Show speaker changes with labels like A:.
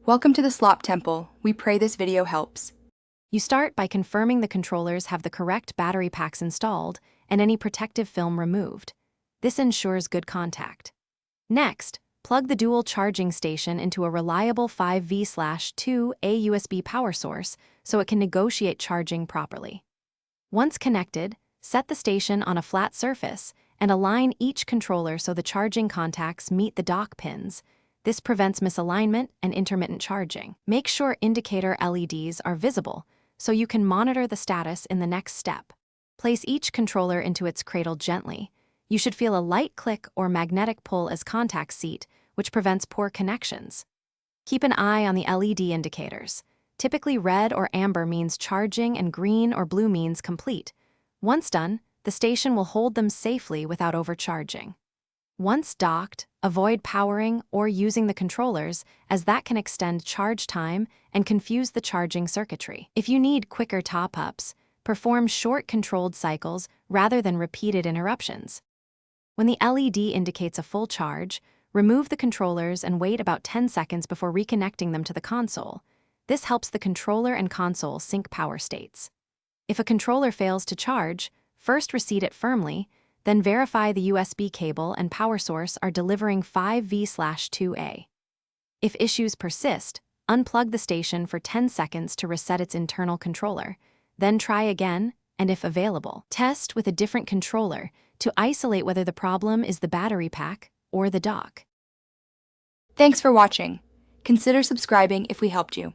A: Welcome to the Slop Temple. We pray this video helps.
B: You start by confirming the controllers have the correct battery packs installed and any protective film removed. This ensures good contact. Next, plug the dual charging station into a reliable 5V/2A USB power source so it can negotiate charging properly. Once connected, set the station on a flat surface and align each controller so the charging contacts meet the dock pins. This prevents misalignment and intermittent charging. Make sure indicator LEDs are visible so you can monitor the status in the next step. Place each controller into its cradle gently. You should feel a light click or magnetic pull as contacts seat, which prevents poor connections. Keep an eye on the LED indicators. Typically red or amber means charging and green or blue means complete. Once done, the station will hold them safely without overcharging. Once docked, avoid powering or using the controllers, as that can extend charge time and confuse the charging circuitry. If you need quicker top-ups, perform short controlled cycles rather than repeated interruptions. When the LED indicates a full charge, remove the controllers and wait about 10 seconds before reconnecting them to the console. This helps the controller and console sync power states. If a controller fails to charge, first reseat it firmly, then verify the USB cable and power source are delivering 5V/2A. If issues persist, unplug the station for 10 seconds to reset its internal controller, then try again, and if available, test with a different controller to isolate whether the problem is the battery pack or the dock.
A: Thanks for watching. Consider subscribing if we helped you.